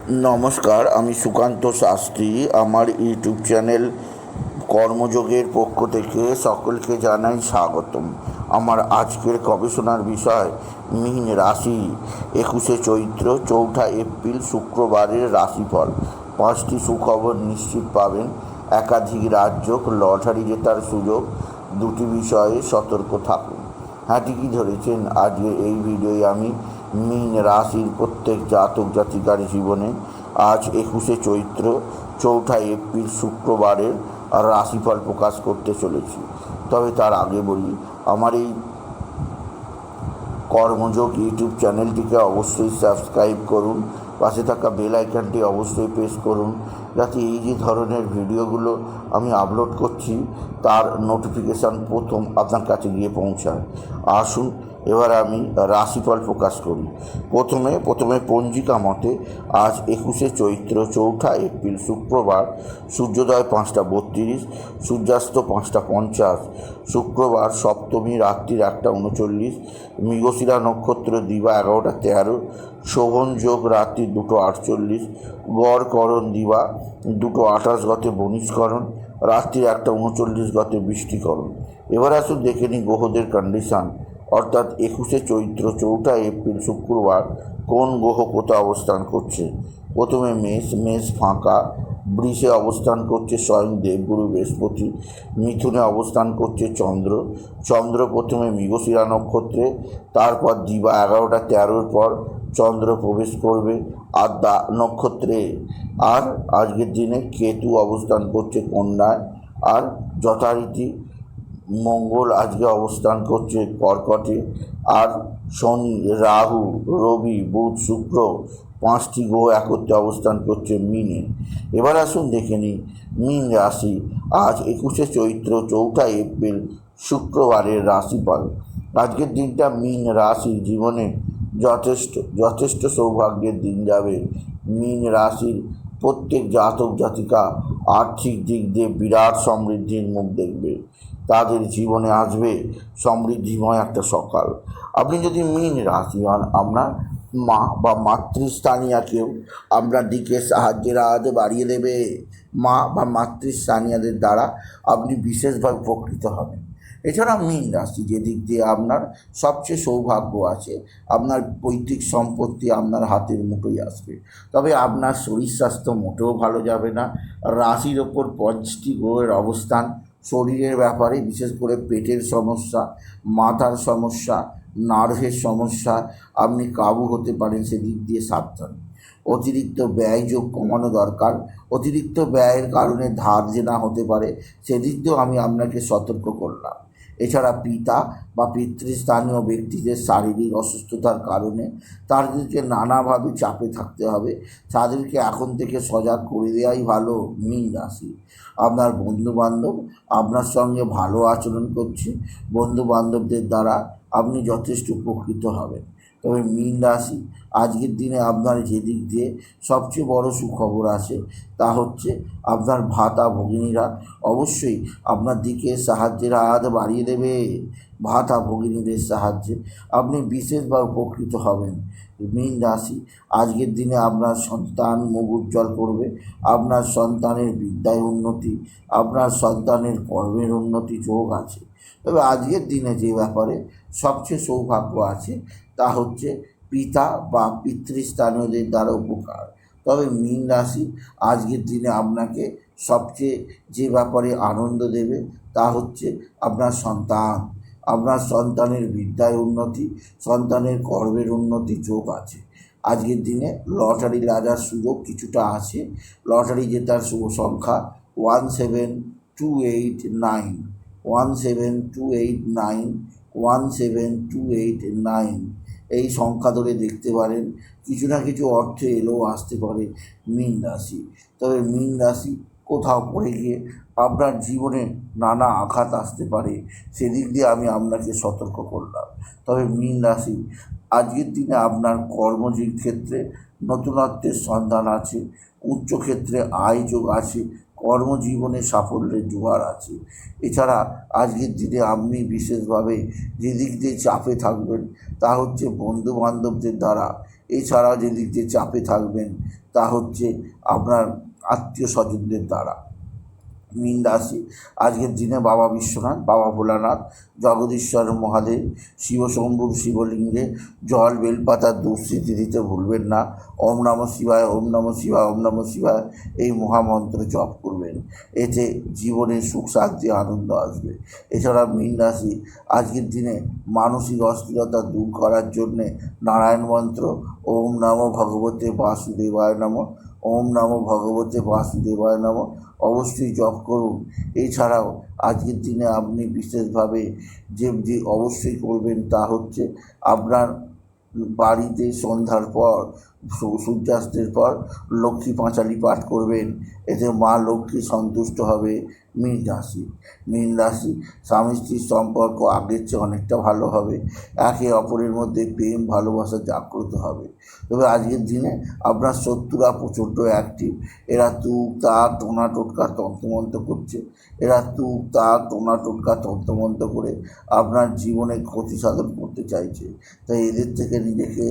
নমস্কার, আমি সুকান্ত শাস্ত্রী। আমার ইউটিউব চ্যানেল কর্মযোগের পক্ষ থেকে সকলকে জানাই স্বাগতম। আমার আজকের গবেষণার বিষয় মীন রাশি, 21শে চৈত্র, 4ঠা এপ্রিল শুক্রবারের রাশিফল। 5টি সুখবর নিশ্চিত পাবেন, একাধিক রাজ্য, লটারি জেতার সুযোগ। 2টি বিষয়ে সতর্ক থাকুন। হ্যাঁ, ঠিকই ধরেছেন। আজকে এই ভিডিওয় আমি মীন রাশির প্রত্যেক জাতক জাতিকার জীবনে আজ 21শে চৈত্র, 4ঠা এপ্রিল শুক্রবারের রাশিফল প্রকাশ করতে চলেছি। তবে তার আগে বলি, আমার এই কর্মযোগ ইউটিউব চ্যানেলটিকে অবশ্যই সাবস্ক্রাইব করুন, পাশে থাকা বেল আইকনটি অবশ্যই প্রেস করুন, যাতে এই যে ধরনের ভিডিওগুলো আমি আপলোড করছি তার নোটিফিকেশান প্রথম আপনার কাছে গিয়ে পৌঁছায়। আসুন এবার আমি রাশিফল প্রকাশ করি। প্রথমে পঞ্জিকা মতে আজ 21শে চৈত্র, 4ঠা এপ্রিল শুক্রবার, সূর্যোদয় 5টা 32, সূর্যাস্ত 5টা 50, শুক্রবার সপ্তমী রাত্রি 1টা 39, মৃগশিরা নক্ষত্র দিবা 11টা 13, শোভন যোগ রাত্রি 2টো 48, গড়করণ দিবা 2টো 28 গতে বনিষ্করণ, রাত্রি 1টা 39 গতে বৃষ্টিকরণ। এবার আসুন দেখে নিই গ্রহদের কন্ডিশান, অর্থাৎ 21শে চৈত্র, 4ঠা এপ্রিল শুক্রবার কোন গ্রহ কোথায় অবস্থান করছে। প্রথমে মেষ ফাঁকা, বৃষে অবস্থান করছে স্বয়ং দেবগুরু বৃহস্পতি, মিথুনে অবস্থান করছে চন্দ্র প্রথমে মৃগশিরা নক্ষত্রে, তারপর দিবা 11টা 13-র পর চন্দ্র প্রবেশ করবে আদ্যা নক্ষত্রে। আর আজকের দিনে কেতু অবস্থান করছে কন্যায়, আর যথারীতি মঙ্গল আজকে অবস্থান করছে কর্কটে, আর শনি, রাহু, রবি, বুধ, শুক্র 5টি গ্রহ একত্রে অবস্থান করছে মীনে। এবার আসুন দেখে নিই মীন রাশি আজ 21শে চৈত্র, 4ঠা এপ্রিল শুক্রবারের রাশিফল। আজকের দিনটা মীন রাশির জীবনে যথেষ্ট সৌভাগ্যের দিন যাবে। মীন রাশির প্রত্যেক জাতক জাতিকা আর্থিক দিক দিয়ে বিরাট সমৃদ্ধির মুখ দেখবে। তাদের জীবনে আসবে সমৃদ্ধিময় একটা সকাল। আপনি যদি মীন রাশি হন, আপনার মা বা মাতৃস্থানীয় কেউ আপনার দিকে সাহায্যের হাত বাড়িয়ে দেবে। মা বা মাতৃস্থানীয়দের দ্বারা আপনি বিশেষভাবে উপকৃত হবেন। এছাড়া মীন রাশি যে দিক দিয়ে আপনার সবচেয়ে সৌভাগ্য আছে, আপনার পৈতৃক সম্পত্তি আপনার হাতের মুঠোয় আসবে। তবে আপনার শরীর স্বাস্থ্য মোটেও ভালো যাবে না। রাশির ওপর 5টি গ্রহের অবস্থান শরীরের ব্যাপারে, বিশেষ করে পেটের সমস্যা, মাথার সমস্যা, নার্ভের সমস্যা আপনি কাবু হতে পারেন, সেদিক দিয়ে সাবধান। অতিরিক্ত ব্যয় যোগ কমানো দরকার। অতিরিক্ত ব্যয়ের কারণে ধার যে না হতে পারে, সেদিক দিয়েও আমি আপনাকে সতর্ক করলাম। এছাড়া পিতা বা পিতৃস্থানীয় ব্যক্তিদের শারীরিক অসুস্থতার কারণে তাদেরকে নানাভাবে চাপে থাকতে হবে। তাদেরকে এখন থেকে সজাগ করে দেওয়াই ভালো। মীন রাশি আপনার বন্ধুবান্ধব আপনার সঙ্গে ভালো আচরণ করছে, বন্ধুবান্ধবদের দ্বারা আপনি যথেষ্ট উপকৃত হবেন। তবে মীন রাশি আজকের দিনে আপনার যেদিক দিয়ে সবচেয়ে বড় সুখবর আছে তা হচ্ছে আপনার ভাতা ভগিনীরা অবশ্যই আপনার দিকে সাহায্যের হাত বাড়িয়ে দেবে। ভাতা ভগিনীদের সাহায্যে আপনি বিশেষভাবে উপকৃত হবেন। মীন রাশি আজকের দিনে আপনার সন্তান মুখ উজ্জ্বল করবে। আপনার সন্তানের বিদ্যায় উন্নতি, আপনার সন্তানের কর্মের উন্নতি যোগ আছে। তবে আজকের দিনে যে ব্যাপারে সবচেয়ে সৌভাগ্য আছে তা হচ্ছে পিতা বা পিতৃস্থানীয়দের দ্বারা উপকার। তবে মীন রাশি আজকের দিনে আপনাকে সবচেয়ে যে ব্যাপারে আনন্দ দেবে তা হচ্ছে আপনার সন্তান। আপনার সন্তানের বিদ্যায় উন্নতি, সন্তানের কর্মের উন্নতি যোগ আছে। আজকের দিনে লটারি লাগার সুযোগ কিছুটা আছে। লটারি জেতার শুভ সংখ্যা 17289, 17289, 17289। এই সংখ্যা ধরে দেখতে পারেন, কিছু না কিছু অর্থে এলেও আসতে পারে মীন রাশি। তবে মীন রাশি কোথাও পড়ে গিয়ে আপনার জীবনে নানা আঘাত আসতে পারে, সেদিক দিয়ে আমি আপনাকে সতর্ক করলাম। তবে মীন রাশি আজকের দিনে আপনার কর্মজীব ক্ষেত্রে নতুনত্বের সন্ধান আছে, উচ্চক্ষেত্রে আয় যোগ আছে, কর্মজীবনে সাফল্যের জোয়ার আছে। এছাড়া আজকের দিনে আপনি বিশেষভাবে যেদিক দিয়ে চাপে থাকবেন তা হচ্ছে বন্ধুবান্ধবদের দ্বারা এছাড়াও যে দিক দিয়ে চাপে থাকবেন তা হচ্ছে আপনার আত্মীয় স্বজনদের দ্বারা। মীন রাশি, আজকের দিনে বাবা বিশ্বনাথ, বাবা ভোলানাথ, জগদীশ্বর মহাদেব, শিবশম্ভুর শিবলিঙ্গে জল বেলপাতার দুঃস্মৃতি দিতে ভুলবেন না। ওম নমঃ শিবায়, ওম নমঃ শিবায়, ওম নমঃ শিবায় এই মহামন্ত্র জপ করবেন। এতে জীবনে সুখ শান্তি আনন্দ আসবে। এছাড়া মীন রাশি, আজকের দিনে মানসিক অস্থিরতা দূর করার জন্যে নারায়ণ মন্ত্র ওম নমঃ ভগবতে বাসুদেবায় নমঃ, ওম নমঃ ভগবতে বাসুদেবায় নমঃ অবশ্যই জপ করুন। এছাড়াও আজকের দিনে আপনি বিশেষভাবে যে অবশ্যই করবেন তা হচ্ছে আপনার বাড়িতে সন্ধ্যার পর সূর্যাস্তের পর লক্ষ্মী পাঁচালী পাঠ করবেন। এতে মা লক্ষ্মী সন্তুষ্ট হবে। মীন রাশি, মীন রাশি, স্বামী স্ত্রীর সম্পর্ক আগের চেয়ে অনেকটা ভালো হবে। একে অপরের মধ্যে প্রেম ভালোবাসা জাগ্রত হবে। তবে আজকের দিনে আপনার শত্রুরা প্রচণ্ড অ্যাক্টিভ। এরা তুক তাক টোনা টোটকা তন্ত্রমন্ত্র করছে। এরা তুক তাক টোনা টোটকা তন্ত্রমন্ত্র করে আপনার জীবনে ক্ষতি সাধন করতে চাইছে। তাই এদের থেকে নিজেকে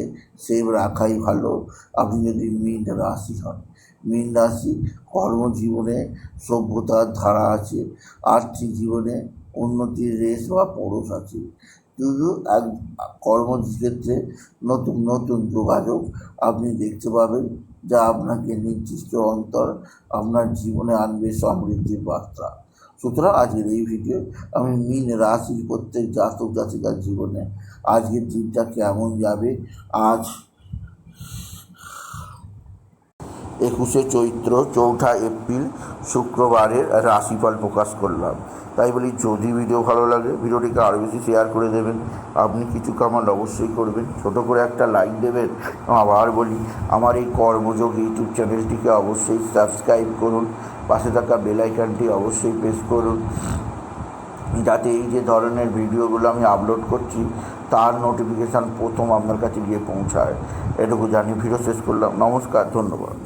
সেভ রাখাই ভালো আপনি যদি মীন রাশি হন। মীন রাশি, কর্মজীবনে সভ্যতার ধারা আছে, আর্থিক জীবনে উন্নতির রেশ বা পরশ আছে। শুধু এক কর্মক্ষেত্রে নতুন নতুন যোগাযোগ আপনি দেখতে পাবেন, যা আপনাকে নির্দিষ্ট অন্তর আপনার জীবনে আনবে সমৃদ্ধির বার্তা। সুতরাং আজকের এই ভিডিও আমি মীন রাশির প্রত্যেক জাতক জাতিকার জীবনে আজকের দিনটা কেমন যাবে, আজ 21শে চৈত্র 4ঠা এপ্রিল শুক্রবারের রাশিফল প্রকাশ করলাম। তাই বলি, যদি ভিডিও ভালো লাগে ভিডিওটিকে আরও বেশি শেয়ার করে দেবেন। আপনি কিছু কমেন্ট অবশ্যই করবেন, ছোটো করে একটা লাইক দেবেন। আবার বলি, আমার এই কর্মযোগ ইউটিউব চ্যানেলটিকে অবশ্যই সাবস্ক্রাইব করুন, পাশে থাকা বেল আইকনটি অবশ্যই প্রেস করুন, যাতে এই যে ধরনের ভিডিওগুলো আমি আপলোড করছি তার নোটিফিকেশান প্রথম আপনার কাছে গিয়ে পৌঁছায়। এটুকু জানিয়ে ভিডিও শেষ করলাম। নমস্কার, ধন্যবাদ।